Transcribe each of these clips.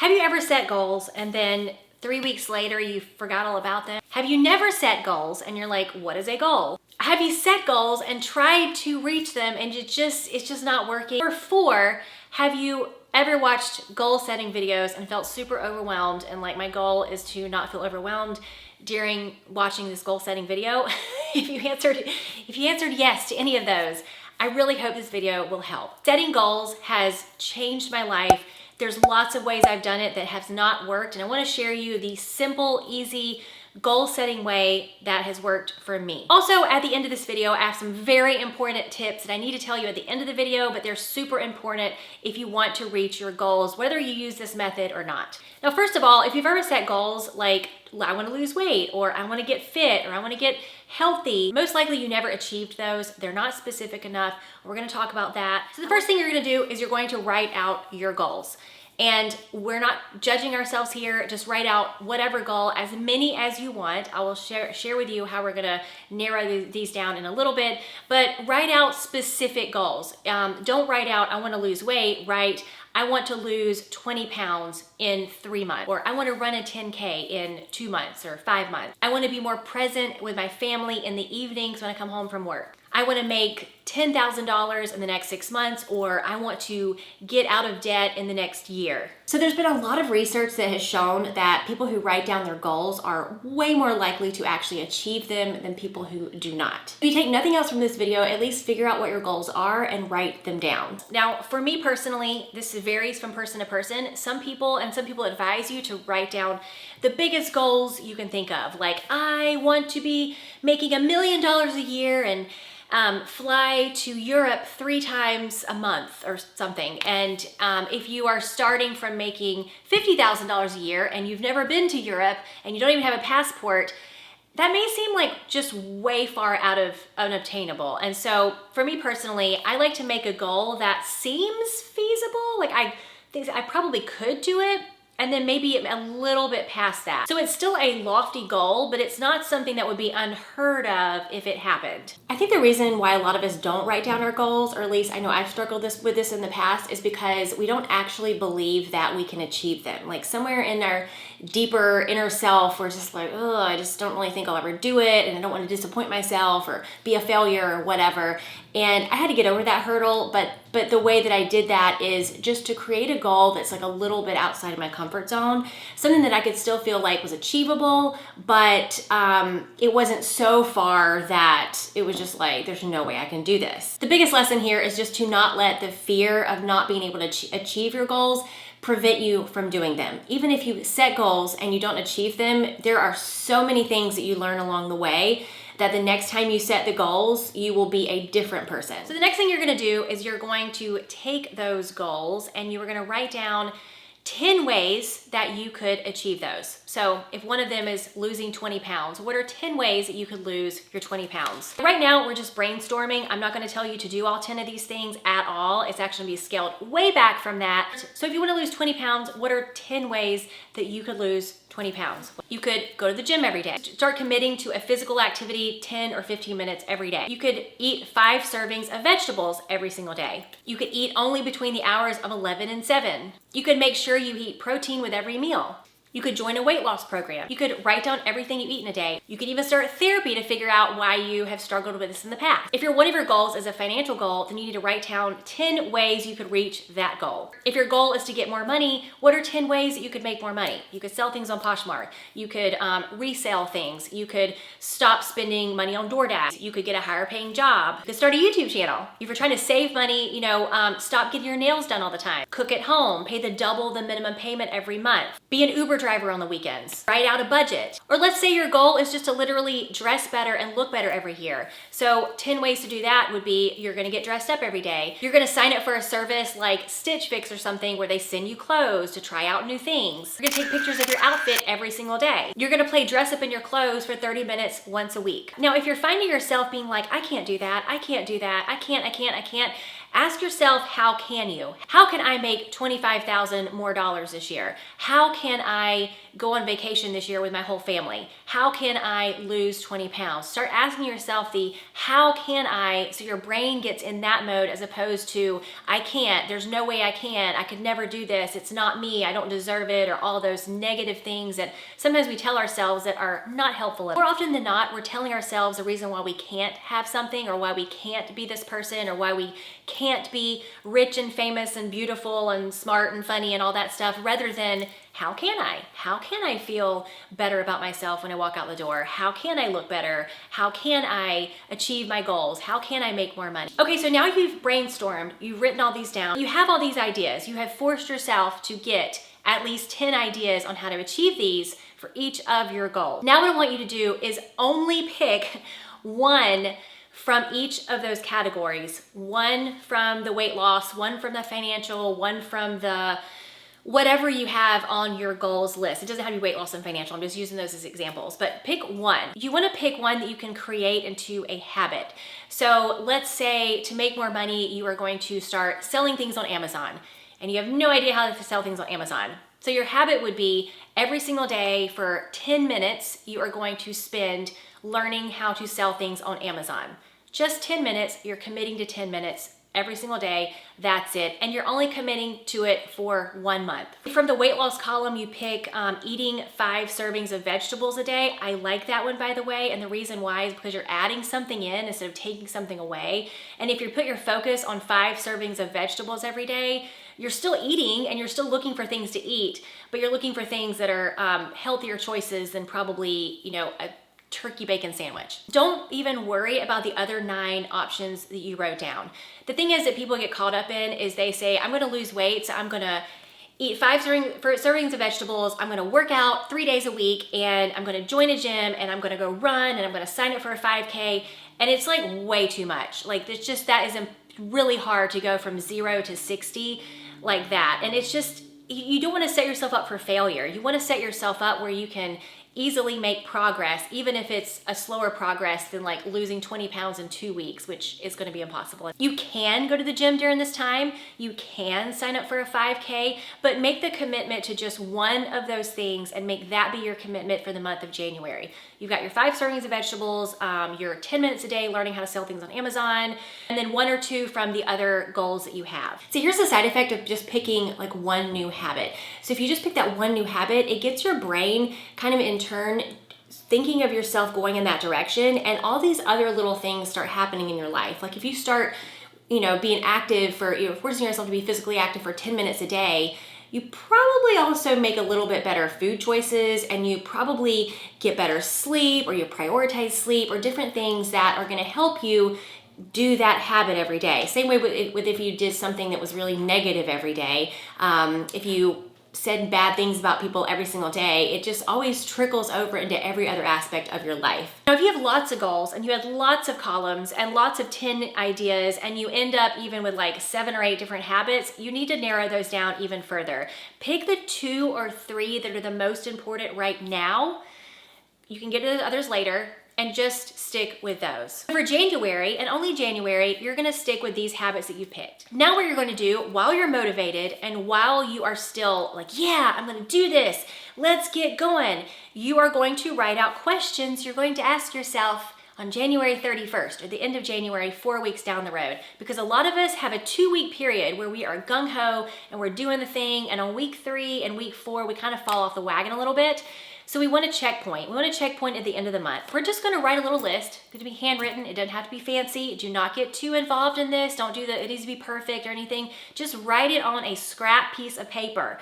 Have you ever set goals and then 3 weeks later you forgot all about them? Have you never set goals and you're like, what is a goal? Have you set goals and tried to reach them and it's just not working? Or 4, have you ever watched goal setting videos and felt super overwhelmed and like, my goal is to not feel overwhelmed during watching this goal setting video? If you answered yes to any of those, I really hope this video will help. Setting goals has changed my life. There's lots of ways I've done it that have not worked, and I want to share you the simple, easy, goal-setting way that has worked for me. Also, at the end of this video, I have some very important tips that I need to tell you at the end of the video, but they're super important if you want to reach your goals, whether you use this method or not. Now, first of all, if you've ever set goals like, I want to lose weight, or I want to get fit, or I want to get healthy, most likely you never achieved those. They're not specific enough. We're going to talk about that. So the first thing you're going to do is you're going to write out your goals. And we're not judging ourselves here. Just write out whatever goal, as many as you want. I will share with you how we're gonna narrow these down in a little bit, but write out specific goals. Don't write out, I wanna lose weight, write, I want to lose 20 pounds in 3 months, or I want to run a 10K in 2 months or 5 months. I want to be more present with my family in the evenings when I come home from work. I want to make $10,000 in the next 6 months, or I want to get out of debt in the next year. So there's been a lot of research that has shown that people who write down their goals are way more likely to actually achieve them than people who do not. If you take nothing else from this video, at least figure out what your goals are and write them down. Now, for me personally, this varies from person to person. Some people advise you to write down the biggest goals you can think of. Like, I want to be making $1 million a year and fly to Europe 3 times a month or something. And if you are starting from making $50,000 a year and you've never been to Europe and you don't even have a passport, that may seem like just way far out of unobtainable. And so for me personally, I like to make a goal that seems feasible. Like, I think I probably could do it, and then maybe a little bit past that. So it's still a lofty goal, but it's not something that would be unheard of if it happened. I think the reason why a lot of us don't write down our goals, or at least I know I've struggled with this in the past, is because we don't actually believe that we can achieve them. Like, somewhere in our deeper inner self, we're just like, oh, I just don't really think I'll ever do it, and I don't want to disappoint myself or be a failure or whatever. And I had to get over that hurdle, but the way that I did that is just to create a goal that's like a little bit outside of my comfort zone, something that I could still feel like was achievable, but it wasn't so far that it was just like, there's no way I can do this. The biggest lesson here is just to not let the fear of not being able to achieve your goals prevent you from doing them. Even if you set goals and you don't achieve them, there are so many things that you learn along the way that the next time you set the goals, you will be a different person. So the next thing you're gonna do is you're going to take those goals and you are gonna write down 10 ways that you could achieve those. So if one of them is losing 20 pounds, what are 10 ways that you could lose your 20 pounds? Right now, we're just brainstorming. I'm not gonna tell you to do all 10 of these things at all. It's actually gonna be scaled way back from that. So if you wanna lose 20 pounds, what are 10 ways that you could lose 20 pounds? You could go to the gym every day. Start committing to a physical activity 10 or 15 minutes every day. You could eat 5 servings of vegetables every single day. You could eat only between the hours of 11 and 7. You could make sure you eat protein with every meal. You could join a weight loss program. You could write down everything you eat in a day. You could even start therapy to figure out why you have struggled with this in the past. If one of your goals is a financial goal, then you need to write down 10 ways you could reach that goal. If your goal is to get more money, what are 10 ways that you could make more money? You could sell things on Poshmark. You could resell things. You could stop spending money on DoorDash. You could get a higher paying job. You could start a YouTube channel. If you're trying to save money, stop getting your nails done all the time. Cook at home. Pay double the minimum payment every month. Be an Uber driver on the weekends. Write out a budget. Or let's say your goal is just to literally dress better and look better every year. So 10 ways to do that would be, you're gonna get dressed up every day. You're gonna sign up for a service like Stitch Fix or something where they send you clothes to try out new things. You're gonna take pictures of your outfit every single day. You're gonna play dress up in your clothes for 30 minutes once a week. Now, if you're finding yourself being like, I can't do that, I can't do that, I can't, Ask yourself, how can you? How can I make $25,000 more this year? How can I go on vacation this year with my whole family? How can I lose 20 pounds? Start asking yourself the how can I, so your brain gets in that mode as opposed to I can't, there's no way I can, I could never do this, it's not me, I don't deserve it, or all those negative things that sometimes we tell ourselves that are not helpful. More often than not, we're telling ourselves a reason why we can't have something, or why we can't be this person, or why we can't be rich and famous and beautiful and smart and funny and all that stuff, rather than how can I? How can I feel better about myself when I walk out the door? How can I look better? How can I achieve my goals? How can I make more money? Okay, so now you've brainstormed, you've written all these down, you have all these ideas, you have forced yourself to get at least 10 ideas on how to achieve these for each of your goals. Now what I want you to do is only pick one from each of those categories. One from the weight loss, one from the financial, one from the whatever you have on your goals list. It doesn't have to be weight loss and financial. I'm just using those as examples, but pick one. You want to pick one that you can create into a habit. So let's say to make more money, you are going to start selling things on Amazon, and you have no idea how to sell things on Amazon. So your habit would be every single day for 10 minutes, you are going to spend learning how to sell things on Amazon. Just 10 minutes, you're committing to 10 minutes every single day, that's it. And you're only committing to it for 1 month. From the weight loss column, you pick eating 5 servings of vegetables a day. I like that one, by the way. And the reason why is because you're adding something in instead of taking something away. And if you put your focus on 5 servings of vegetables every day, you're still eating and you're still looking for things to eat, but you're looking for things that are healthier choices than probably, a turkey bacon sandwich. Don't even worry about the other 9 options that you wrote down. The thing is that people get caught up in is they say, I'm gonna lose weight, so I'm gonna eat 5 servings of vegetables, I'm gonna work out 3 days a week, and I'm gonna join a gym, and I'm gonna go run, and I'm gonna sign up for a 5K, and it's like way too much. Like it's just, that is really hard to go from 0 to 60 like that. And it's just, you don't wanna set yourself up for failure. You wanna set yourself up where you can easily make progress, even if it's a slower progress than like losing 20 pounds in 2 weeks, which is gonna be impossible. You can go to the gym during this time, you can sign up for a 5K, but make the commitment to just one of those things and make that be your commitment for the month of January. You've got your 5 servings of vegetables, your 10 minutes a day learning how to sell things on Amazon, and then 1 or 2 from the other goals that you have. So here's the side effect of just picking like one new habit. So if you just pick that one new habit, it gets your brain kind of in turn thinking of yourself going in that direction, and all these other little things start happening in your life. Like if you start, being active for, forcing yourself to be physically active for 10 minutes a day, you probably also make a little bit better food choices, and you probably get better sleep, or you prioritize sleep, or different things that are gonna help you do that habit every day. Same way with if you did something that was really negative every day. If you said bad things about people every single day, it just always trickles over into every other aspect of your life. Now, if you have lots of goals and you have lots of columns and lots of 10 ideas, and you end up even with like 7 or 8 different habits, you need to narrow those down even further. Pick the 2 or 3 that are the most important right now. You can get to the others later, and just stick with those. For January, and only January, you're gonna stick with these habits that you've picked. Now what you're gonna do while you're motivated and while you are still like, yeah, I'm gonna do this, let's get going, you are going to write out questions you're going to ask yourself on January 31st, or the end of January, 4 weeks down the road. Because a lot of us have a 2-week period where we are gung-ho and we're doing the thing, and on week 3 and week 4, we kind of fall off the wagon a little bit. So we want a checkpoint. We want a checkpoint at the end of the month. We're just gonna write a little list. It's gonna be handwritten. It doesn't have to be fancy. Do not get too involved in this. Don't do it needs to be perfect or anything. Just write it on a scrap piece of paper.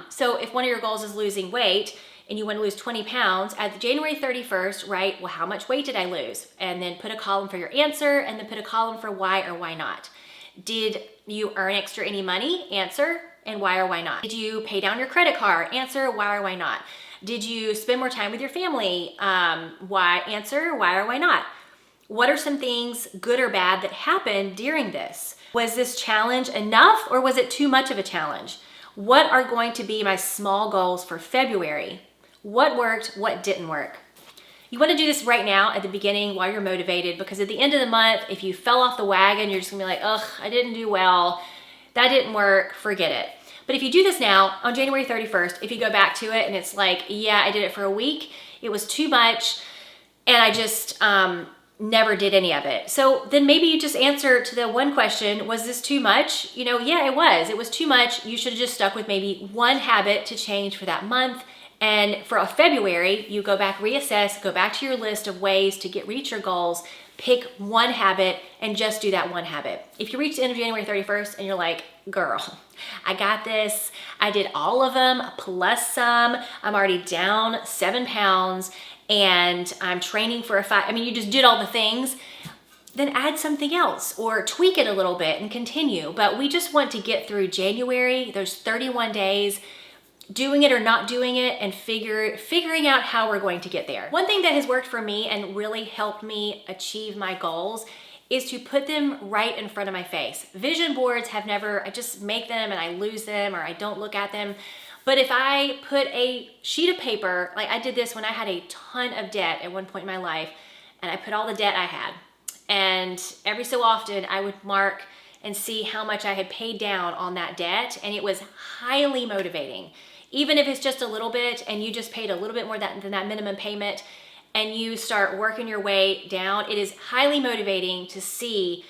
So if one of your goals is losing weight and you wanna lose 20 pounds, at January 31st, write, well, how much weight did I lose? And then put a column for your answer, and then put a column for why or why not. Did you earn extra any money? Answer, and why or why not. Did you pay down your credit card? Answer, why or why not. Did you spend more time with your family? Why? Answer, why or why not. What are some things, good or bad, that happened during this? Was this challenge enough, or was it too much of a challenge? What are going to be my small goals for February? What worked, what didn't work? You want to do this right now at the beginning while you're motivated, because at the end of the month, if you fell off the wagon, you're just gonna be like, ugh, I didn't do well. That didn't work, forget it. But if you do this now on January 31st, if you go back to it and it's like, yeah, I did it for a week, it was too much, and I just never did any of it. So then maybe you just answer to the one question, was this too much? You know, yeah, it was. It was too much. You should have just stuck with maybe one habit to change for that month. And for February, you go back, reassess, go back to your list of ways to reach your goals, pick one habit and just do that one habit. If you reach the end of January 31st and you're like, girl, I got this. I did all of them plus some. I'm already down 7 pounds and I'm training for you just did all the things. Then add something else or tweak it a little bit and continue. But we just want to get through January. There's 31 days. Doing it or not doing it and figuring out how we're going to get there. One thing that has worked for me and really helped me achieve my goals is to put them right in front of my face. Vision boards have never, I just make them and I lose them or I don't look at them. But if I put a sheet of paper, like I did this when I had a ton of debt at one point in my life, and I put all the debt I had. And every so often I would mark and see how much I had paid down on that debt, and it was highly motivating. Even if it's just a little bit and you just paid a little bit more than that minimum payment and you start working your way down, it is highly motivating to see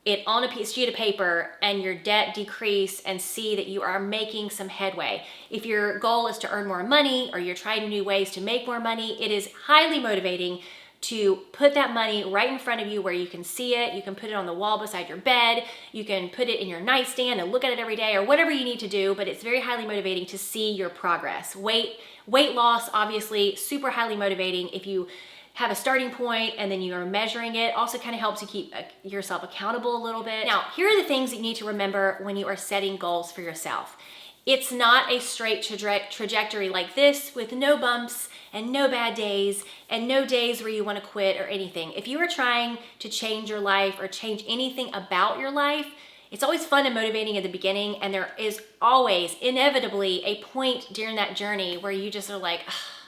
it on a sheet of paper and your debt decrease and see that you are making some headway. If your goal is to earn more money or you're trying new ways to make more money, it is highly motivating to put that money right in front of you where you can see it. You can put it on the wall beside your bed. You can put it in your nightstand and look at it every day or whatever you need to do, but it's very highly motivating to see your progress. Weight loss, obviously, super highly motivating. If you have a starting point and then you are measuring it, also kind of helps you keep yourself accountable a little bit. Now, here are the things that you need to remember when you are setting goals for yourself. It's not a straight trajectory like this with no bumps and no bad days and no days where you want to quit or anything. If you are trying to change your life or change anything about your life, it's always fun and motivating at the beginning, and there is always inevitably a point during that journey where you just are like,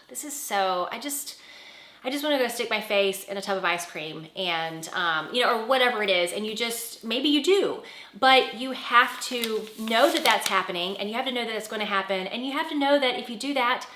this is so, I just want to go stick my face in a tub of ice cream and, or whatever it is. And maybe you do, but you have to know that that's happening and you have to know that it's going to happen. And you have to know that if you do that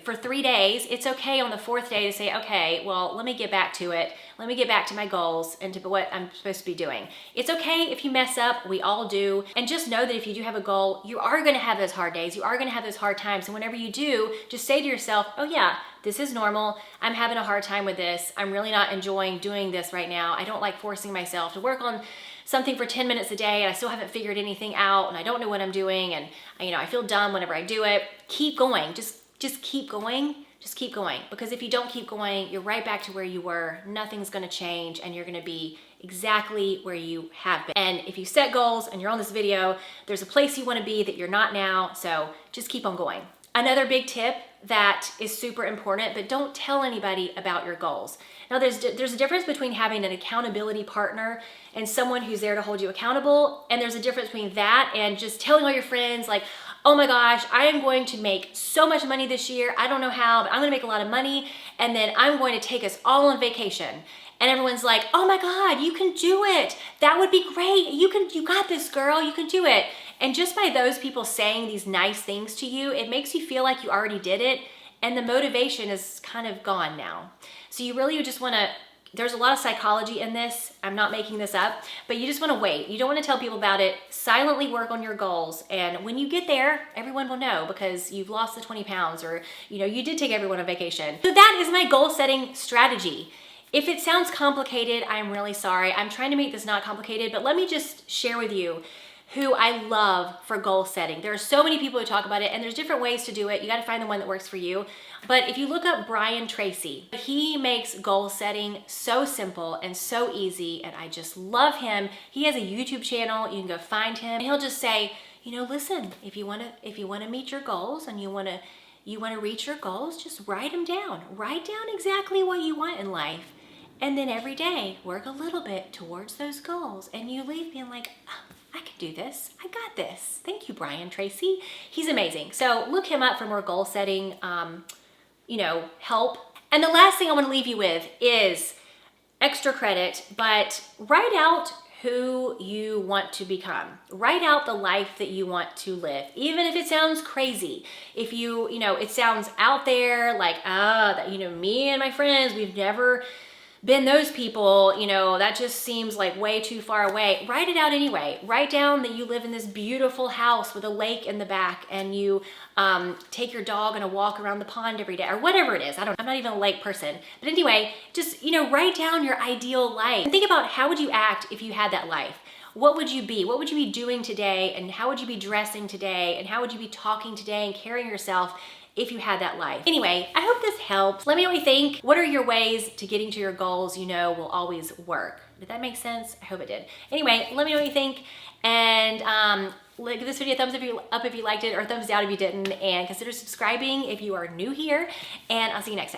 for 3 days, it's okay on the 4th day to say, okay, well, let me get back to it. Let me get back to my goals and to what I'm supposed to be doing. It's okay if you mess up, we all do. And just know that if you do have a goal, you are gonna have those hard days, you are gonna have those hard times. And whenever you do, just say to yourself, oh yeah, this is normal. I'm having a hard time with this. I'm really not enjoying doing this right now. I don't like forcing myself to work on something for 10 minutes a day and I still haven't figured anything out and I don't know what I'm doing and I feel dumb whenever I do it. Keep going, just keep going. Just keep going, because if you don't keep going, you're right back to where you were. Nothing's gonna change and you're gonna be exactly where you have been. And if you set goals and you're on this video, there's a place you wanna be that you're not now, so just keep on going. Another big tip that is super important, but don't tell anybody about your goals. Now there's a difference between having an accountability partner and someone who's there to hold you accountable, and there's a difference between that and just telling all your friends like, oh my gosh, I am going to make so much money this year. I don't know how, but I'm gonna make a lot of money. And then I'm going to take us all on vacation. And everyone's like, oh my God, you can do it. That would be great. You got this, girl, you can do it. And just by those people saying these nice things to you, it makes you feel like you already did it. And the motivation is kind of gone now. So you really just wanna, there's a lot of psychology in this. I'm not making this up, but you just want to wait. You don't want to tell people about it. Silently work on your goals. And when you get there, everyone will know because you've lost the 20 pounds or, you did take everyone on vacation. So that is my goal setting strategy. If it sounds complicated, I'm really sorry. I'm trying to make this not complicated, but let me just share with you who I love for goal setting. There are so many people who talk about it and there's different ways to do it. You got to find the one that works for you. But if you look up Brian Tracy, he makes goal setting so simple and so easy, and I just love him. He has a YouTube channel. You can go find him. And he'll just say, listen, if you want to meet your goals and you want to reach your goals, just write them down. Write down exactly what you want in life. And then every day, work a little bit towards those goals. And you leave being like, oh, I can do this. I got this. Thank you, Brian Tracy. He's amazing. So look him up for more goal setting, help. And the last thing I want to leave you with is extra credit, but write out who you want to become. Write out the life that you want to live, even if it sounds crazy. If it sounds out there like, me and my friends, we've never been those people, that just seems like way too far away. Write it out anyway. Write down that you live in this beautiful house with a lake in the back, and you take your dog on a walk around the pond every day, or whatever it is. I'm not even a lake person. But anyway, just, write down your ideal life. And think about, how would you act if you had that life? What would you be? What would you be doing today? And how would you be dressing today? And how would you be talking today and carrying yourself if you had that life? Anyway, I hope this helps. Let me know what you think. What are your ways to getting to your goals will always work? Did that make sense? I hope it did. Anyway, let me know what you think. And give this video a thumbs up if you liked it, or a thumbs down if you didn't. And consider subscribing if you are new here. And I'll see you next time.